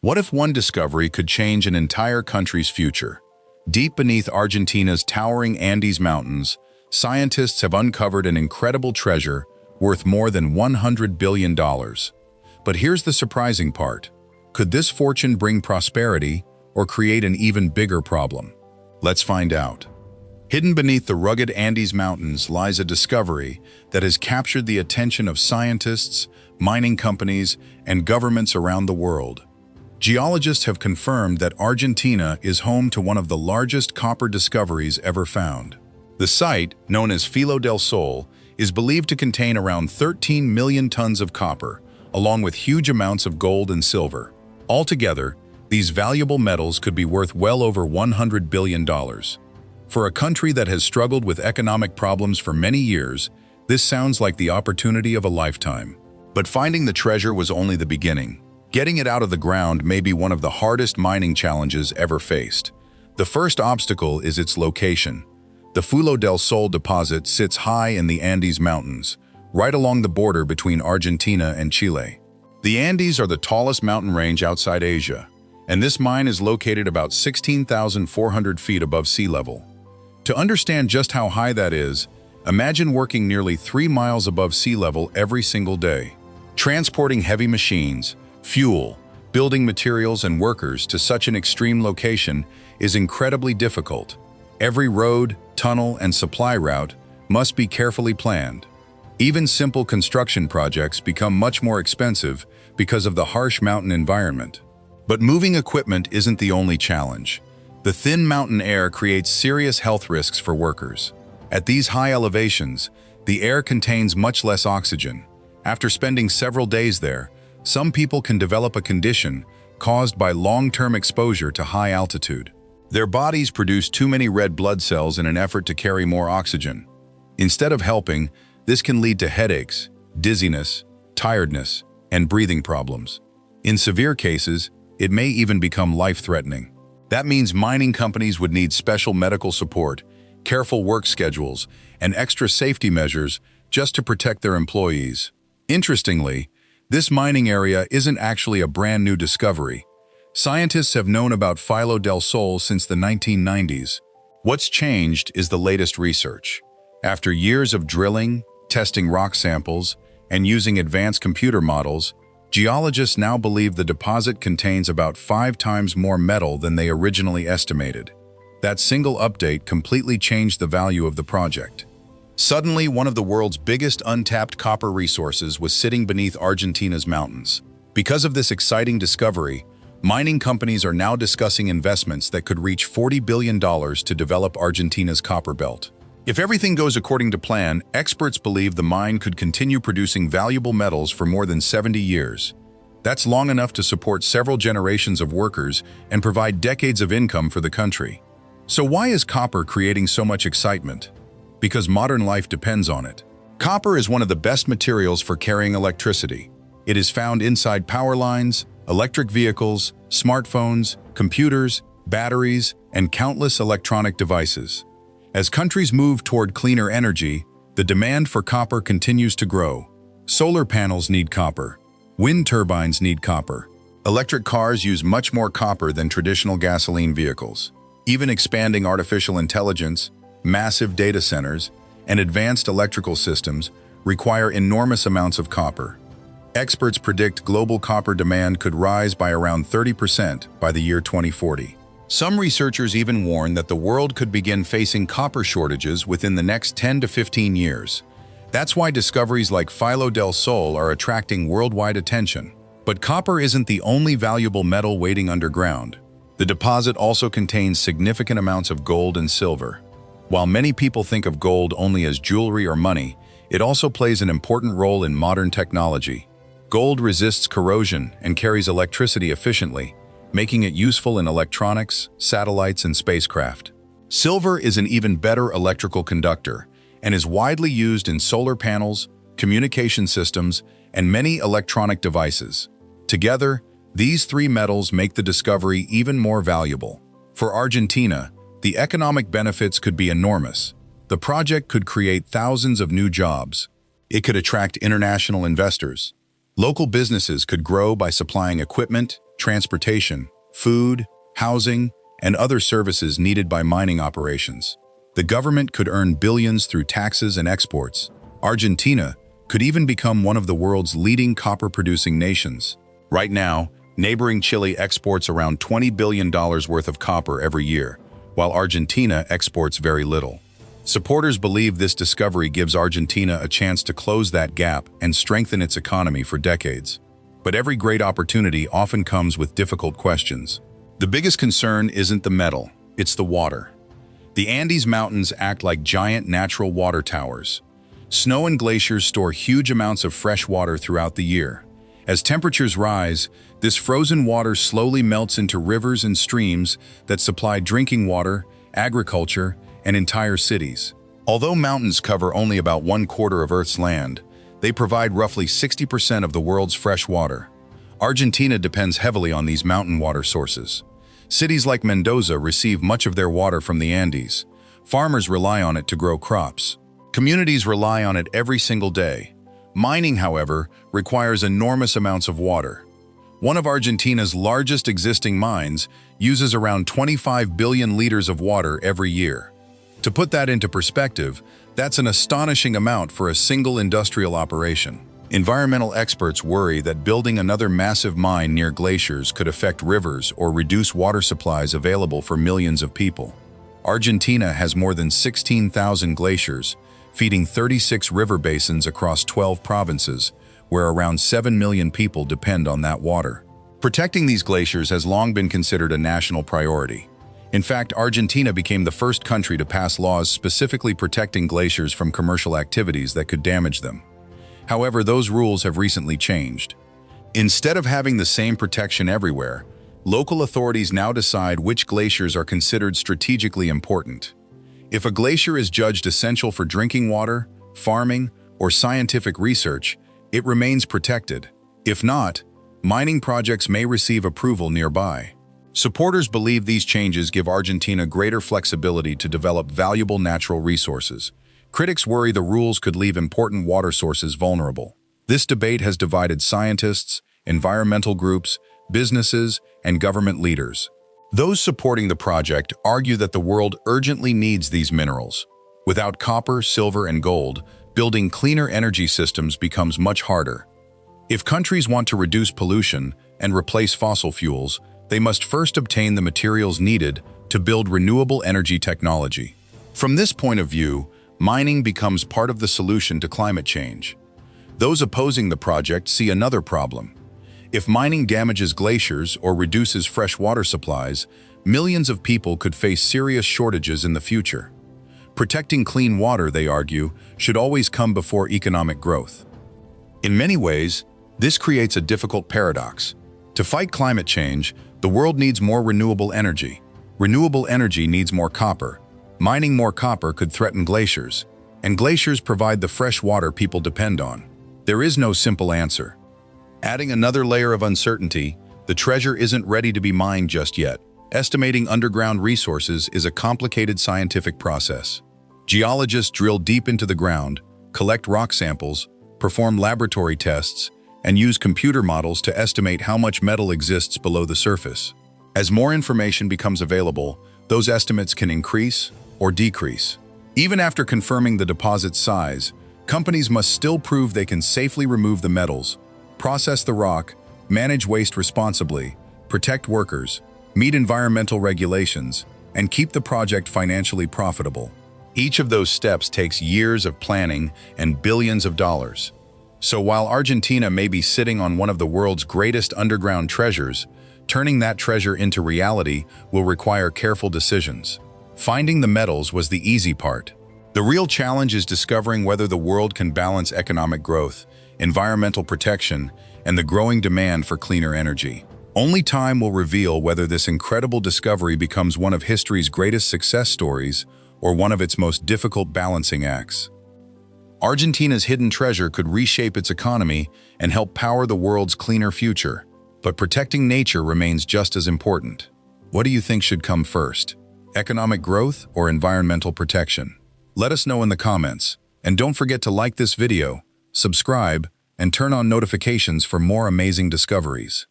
What if one discovery could change an entire country's future? Deep beneath Argentina's towering Andes Mountains, scientists have uncovered an incredible treasure worth more than $100 billion. But here's the surprising part. Could this fortune bring prosperity or create an even bigger problem? Let's find out. Hidden beneath the rugged Andes Mountains lies a discovery that has captured the attention of scientists, mining companies, and governments around the world. Geologists have confirmed that Argentina is home to one of the largest copper discoveries ever found. The site, known as Filo del Sol, is believed to contain around 13 million tons of copper, along with huge amounts of gold and silver. Altogether, these valuable metals could be worth well over $100 billion. For a country that has struggled with economic problems for many years, this sounds like the opportunity of a lifetime. But finding the treasure was only the beginning. Getting it out of the ground may be one of the hardest mining challenges ever faced. The first obstacle is its location. The Filo del Sol deposit sits high in the Andes Mountains, right along the border between Argentina and Chile. The Andes are the tallest mountain range outside Asia, and this mine is located about 16,400 feet above sea level. To understand just how high that is, imagine working nearly 3 miles above sea level every single day. Transporting heavy machines, fuel, building materials, and workers to such an extreme location is incredibly difficult. Every road, tunnel, and supply route must be carefully planned. Even simple construction projects become much more expensive because of the harsh mountain environment. But moving equipment isn't the only challenge. The thin mountain air creates serious health risks for workers. At these high elevations, the air contains much less oxygen. After spending several days there, some people can develop a condition caused by long-term exposure to high altitude. Their bodies produce too many red blood cells in an effort to carry more oxygen. Instead of helping, this can lead to headaches, dizziness, tiredness, and breathing problems. In severe cases, it may even become life-threatening. That means mining companies would need special medical support, careful work schedules, and extra safety measures just to protect their employees. Interestingly, this mining area isn't actually a brand new discovery. Scientists have known about Filo del Sol since the 1990s. What's changed is the latest research. After years of drilling, testing rock samples, and using advanced computer models, geologists now believe the deposit contains about 5 times more metal than they originally estimated. That single update completely changed the value of the project. Suddenly, one of the world's biggest untapped copper resources was sitting beneath Argentina's mountains. Because of this exciting discovery, mining companies are now discussing investments that could reach $40 billion to develop Argentina's copper belt. If everything goes according to plan, experts believe the mine could continue producing valuable metals for more than 70 years. That's long enough to support several generations of workers and provide decades of income for the country. So why is copper creating so much excitement? Because modern life depends on it. Copper is one of the best materials for carrying electricity. It is found inside power lines, electric vehicles, smartphones, computers, batteries, and countless electronic devices. As countries move toward cleaner energy, the demand for copper continues to grow. Solar panels need copper. Wind turbines need copper. Electric cars use much more copper than traditional gasoline vehicles. Even expanding artificial intelligence, massive data centers, and advanced electrical systems require enormous amounts of copper. Experts predict global copper demand could rise by around 30% by the year 2040. Some researchers even warn that the world could begin facing copper shortages within the next 10 to 15 years. That's why discoveries like Filo del Sol are attracting worldwide attention. But copper isn't the only valuable metal waiting underground. The deposit also contains significant amounts of gold and silver. While many people think of gold only as jewelry or money, it also plays an important role in modern technology. Gold resists corrosion and carries electricity efficiently, making it useful in electronics, satellites, and spacecraft. Silver is an even better electrical conductor and is widely used in solar panels, communication systems, and many electronic devices. Together, these 3 metals make the discovery even more valuable. For Argentina, the economic benefits could be enormous. The project could create thousands of new jobs. It could attract international investors. Local businesses could grow by supplying equipment, transportation, food, housing, and other services needed by mining operations. The government could earn billions through taxes and exports. Argentina could even become one of the world's leading copper-producing nations. Right now, neighboring Chile exports around $20 billion worth of copper every year, while Argentina exports very little. Supporters believe this discovery gives Argentina a chance to close that gap and strengthen its economy for decades. But every great opportunity often comes with difficult questions. The biggest concern isn't the metal, it's the water. The Andes Mountains act like giant natural water towers. Snow and glaciers store huge amounts of fresh water throughout the year. As temperatures rise, this frozen water slowly melts into rivers and streams that supply drinking water, agriculture, and entire cities. Although mountains cover only about 1/4 of Earth's land, they provide roughly 60% of the world's fresh water. Argentina depends heavily on these mountain water sources. Cities like Mendoza receive much of their water from the Andes. Farmers rely on it to grow crops. Communities rely on it every single day. Mining, however, requires enormous amounts of water. One of Argentina's largest existing mines uses around 25 billion liters of water every year. To put that into perspective, that's an astonishing amount for a single industrial operation. Environmental experts worry that building another massive mine near glaciers could affect rivers or reduce water supplies available for millions of people. Argentina has more than 16,000 glaciers, feeding 36 river basins across 12 provinces, where around 7 million people depend on that water. Protecting these glaciers has long been considered a national priority. In fact, Argentina became the first country to pass laws specifically protecting glaciers from commercial activities that could damage them. However, those rules have recently changed. Instead of having the same protection everywhere, local authorities now decide which glaciers are considered strategically important. If a glacier is judged essential for drinking water, farming, or scientific research, it remains protected. If not, mining projects may receive approval nearby. Supporters believe these changes give Argentina greater flexibility to develop valuable natural resources. Critics worry the rules could leave important water sources vulnerable. This debate has divided scientists, environmental groups, businesses, and government leaders. Those supporting the project argue that the world urgently needs these minerals. Without copper, silver, and gold, building cleaner energy systems becomes much harder. If countries want to reduce pollution and replace fossil fuels, they must first obtain the materials needed to build renewable energy technology. From this point of view, mining becomes part of the solution to climate change. Those opposing the project see another problem. If mining damages glaciers or reduces fresh water supplies, millions of people could face serious shortages in the future. Protecting clean water, they argue, should always come before economic growth. In many ways, this creates a difficult paradox. To fight climate change, the world needs more renewable energy. Renewable energy needs more copper. Mining more copper could threaten glaciers, and glaciers provide the fresh water people depend on. There is no simple answer. Adding another layer of uncertainty, the treasure isn't ready to be mined just yet. Estimating underground resources is a complicated scientific process. Geologists drill deep into the ground, collect rock samples, perform laboratory tests, and use computer models to estimate how much metal exists below the surface. As more information becomes available, those estimates can increase or decrease. Even after confirming the deposit's size, companies must still prove they can safely remove the metals, process the rock, manage waste responsibly, protect workers, meet environmental regulations, and keep the project financially profitable. Each of those steps takes years of planning and billions of dollars. So while Argentina may be sitting on one of the world's greatest underground treasures, turning that treasure into reality will require careful decisions. Finding the metals was the easy part. The real challenge is discovering whether the world can balance economic growth, environmental protection, and the growing demand for cleaner energy. Only time will reveal whether this incredible discovery becomes one of history's greatest success stories or one of its most difficult balancing acts. Argentina's hidden treasure could reshape its economy and help power the world's cleaner future, but protecting nature remains just as important. What do you think should come first? Economic growth or environmental protection? Let us know in the comments, and don't forget to like this video, subscribe, and turn on notifications for more amazing discoveries.